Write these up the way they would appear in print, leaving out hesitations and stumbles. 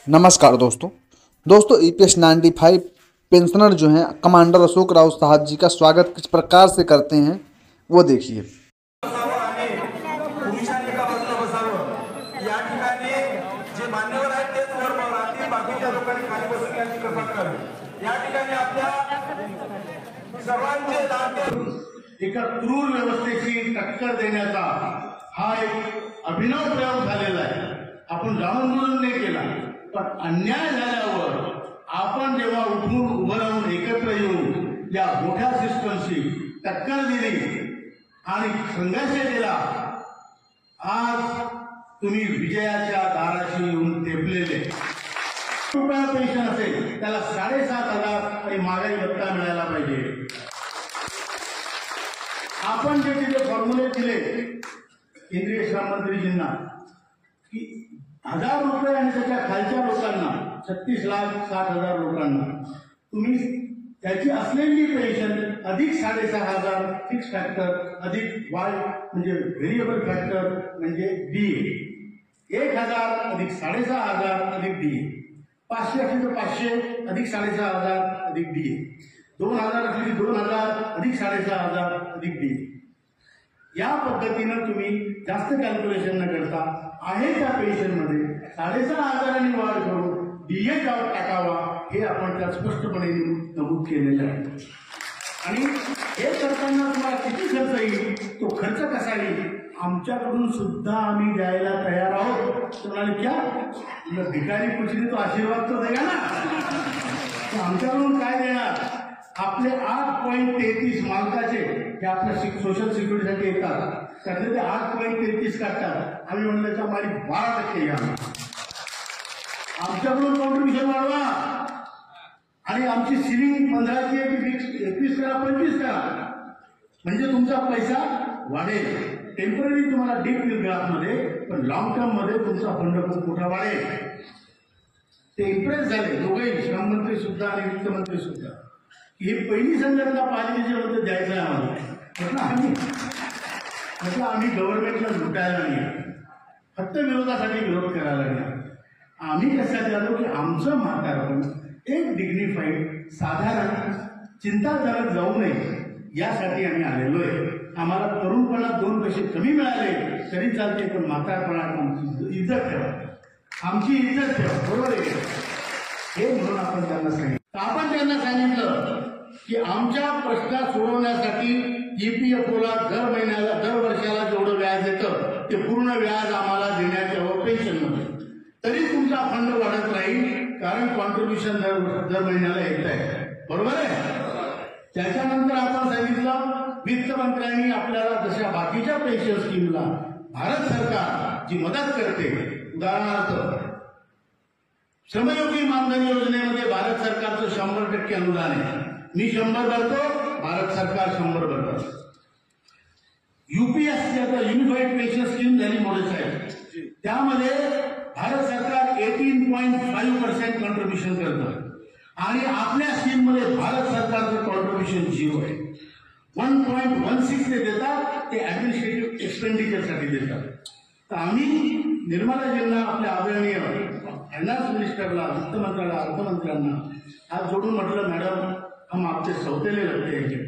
नमस्कार दोस्तों EPS 95 pensioner जो हैं कमांडर अशोक राव साहब जी का स्वागत किस प्रकार से करते हैं वो देखिए। एका क्रूर व्यवस्थेची टक्कर देण्याचा हा एक अभिनव प्रयोग झालेला आहे। आपण जाणून बुजून नाही केला, पण अन्याय झाल्यावर आपण जेव्हा उठून उभं राहून एकत्र येऊन या मोठ्या सिस्टमशी टक्कर दिली आणि संघर्ष केला, आज तुम्ही विजयाच्या दाराशी येऊन टेपलेले। रुपया पेन्शन असेल त्याला 7,500 आणि महागाई भत्ता मिळायला पाहिजे। आपण जे तिथे फॉर्म्युले दिले केंद्रीय श्रम मंत्रीजींना की 1000 रुपये आणि त्याच्या खालच्या लोकांना 36,60,000 लोकांना तुम्ही त्याची असलेली पेन्शन अधिक 6,500 फिक्स फॅक्टर अधिक वाय म्हणजे व्हेरिएबल फॅक्टर म्हणजे डीए 1,000 अधिक 6,500 अधिक डीए 500 असेल तर 500 अधिक 6,500 अधिक डीए 2,000 असेल 2,000 अधिक 6,500 अधिक डीए या पद्धतीनं तुम्ही जास्त कॅल्क्युलेशन न करता आहे त्या पेन्शन मध्ये 6,500 वाढ करून डीए त्यावर टाकावा हे आपण त्यात स्पष्टपणे नमूद केलेलं आहे। आणि हे करताना तुम्हाला किती खर्च येईल, तो खर्च कसा येईल आमच्याकडून सुद्धा आम्ही द्यायला तयार आहोत। म्हणाले क्या भिकारी कुठली तो आशीर्वाद तो देगा ना, आमच्याकडून काय देणार? आपले 8.33 मालकाचे हे आपल्या सोशल सिक्युरिटीसाठी येतात, त्यातले ते 8.33 काढतात। आम्ही म्हणलं तर आम्हाला 12% घ्या, आमच्याकडून कॉन्ट्रीब्युशन वाढवा आणि आमची सिलिंग 15 ची 21 करा 25 करा, म्हणजे तुमचा पैसा वाढेल। टेम्पररी तुम्हाला डीप ग्राफमध्ये पण लॉंग टर्म मध्ये तुमचा फंड खूप मोठा वाढेल। ते इम्प्रेस झाले दोघेही, श्रम मंत्री सुद्धा आणि वित्तमंत्री सुद्धा, ही पहिली संघटना पालिकेच्यामध्ये द्यायचं आहे आम्हाला। म्हटलं आम्ही गव्हर्नमेंटला लुटायला नाही, फक्त विरोधासाठी विरोध करायला नाही। आम्ही कशासाठी आलो की आमचं म्हातारपण एक डिग्निफाईड साधारण चिंताजनक जाऊ नये यासाठी आम्ही आलेलो आहे। आम्हाला तरुणपणात 2 पैसे कमी मिळाले तरी चालते, पण म्हातारपणात आमची इज्जत ठेवा, आमची इज्जत ठेवा, बरोबर आहे हे म्हणून आपण त्यांना सांगितलं। आपण त्यांना सांगितलं की आमच्या प्रश्न सोडवण्यासाठी ईपीएफओला दर वर्षाला जेवढं व्याज येतं ते पूर्ण व्याज आम्हाला देण्यात यावं पेन्शनमध्ये, तरी तुमचा फंड वाढत राहील, कारण कॉन्ट्रीब्युशन दर महिन्याला येत आहे, बरोबर आहे। त्याच्यानंतर आपण सांगितलं वित्तमंत्र्यांनी आपल्याला जशा बाकीच्या पेन्शन स्कीमला भारत सरकार जी मदत करते, उदाहरणार्थ श्रमयोगी मानधन योजनेमध्ये भारत सरकारचं 100% अनुदान आहे, मी 100 भरतो, भारत सरकार 100 भरतं। यूपीएससी आता युनिफाईड पेन्शन स्कीम झाली मोदी साहेब, त्यामध्ये भारत सरकार 18.5% कॉन्ट्रीब्युशन करतं आणि आपल्या स्कीम मध्ये भारत सरकारचं कॉन्ट्रीब्युशन 0 आहे। 1.16 ते देतात, ते ऍडमिनिस्ट्रेटिव्ह एक्सपेंडिचर साठी देतात। तर आम्ही निर्मलाजींना आपल्या आदरणीय फायनान्स मिनिस्टरला, वित्तमंत्र्याला, अर्थमंत्र्यांना हात जोडून म्हटलं मॅडम हम आपसे सौतेले लगते हैं,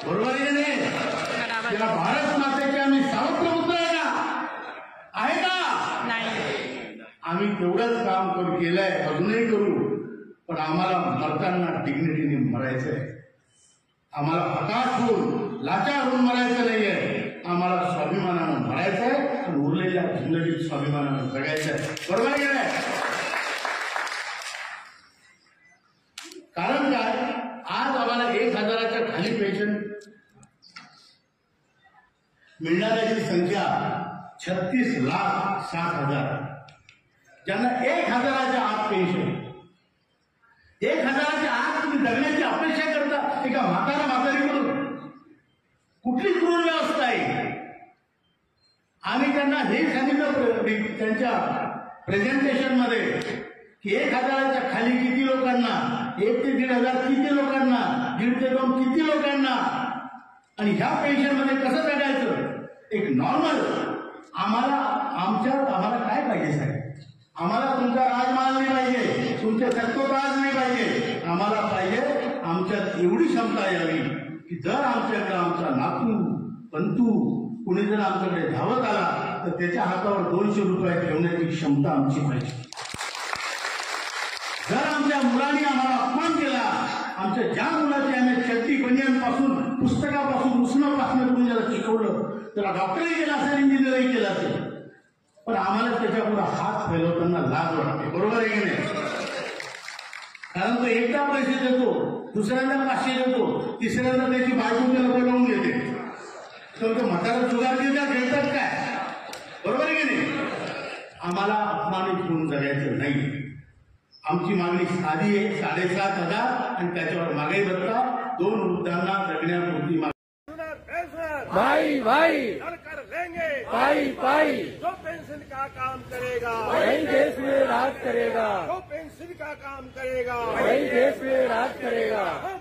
बरोबर आहे नाही? या भारत मातेचे आम्ही सावत्र पुत्र आहे का? आम्ही तेवढंच काम केलंय, अजूनही करू, पण आम्हाला मरताना डिग्निटीने मरायचंय। आम्हाला हताश होऊन लाचार होऊन मरायचं नाहीये, आम्हाला स्वाभिमानानं मरायचंय आणि उरलेल्या जिंदगीत स्वाभिमानानं जगायचंय, बरोबर आहे नाही? कारण काय, आज आम्हाला 1,000च्या खाली पेन्शन मिळणाऱ्याची संख्या 36,60,000, ज्यांना 1,000च्या आत पेन्शन, 1,000च्या आत तुम्ही जगण्याची अपेक्षा करता एका म्हातारीकडून, कुठली क्रूर व्यवस्था आहे? आम्ही त्यांना हे सांगितलं त्यांच्या प्रेझेंटेशन मध्ये की 1,000च्या खाली किती लोकांना, 1 ते 1,500 किती लोकांना, 1.5 ते 2 किती लोकांना, आणि ह्या पेन्शन मध्ये कसं जगायचं? एक नॉर्मल आम्हाला काय पाहिजे साहेब? आम्हाला तुमचा राजमहाल नाही पाहिजे, तुमचे सत्तोताज नाही पाहिजे. आम्हाला पाहिजे आमच्यात एवढी क्षमता यावी की जर आमच्याकडे आमचा नातू पंतू कुणी जर आमच्याकडे धावत आला तर त्याच्या हातावर 200 रुपये ठेवण्याची क्षमता आमची पाहिजे. जर आमच्या मुलांनी आम्हाला अपमान केला, आमच्या ज्या मुलाची आम्ही चड्डी बनियांपासून पुस्तकापासून उसणं करून ज्याला शिकवलं त्याला डॉक्टरही केला असेल, इंजिनिअरही केला असेल, पण आम्हाला त्याच्यापुढे हात फैलवताना लाज वाटते. बरोबर आहे की नाही? कारण तो एकदा पैसे देतो, दुसऱ्यांदा 500 देतो, तिसऱ्यांदा त्याची बायको त्याला बोलवून घेते. तर तो म्हातारा जुगारगीरला खेळतात काय? बरोबर आहे की नाही? आम्हाला अपमानित होऊन जगायचं नाही. आमची मागणी साधी आहे, 7,500 आणि त्याच्यावर महागाई भत्ता 2 वृद्धांना जगण्यापुरती भाई भाई कर लेंगे पाई पाई जो पेंशन का काम करेगा वही देश में राज करेगा, जो पेंशन का काम करेगा वही देश में राज करेगा. हम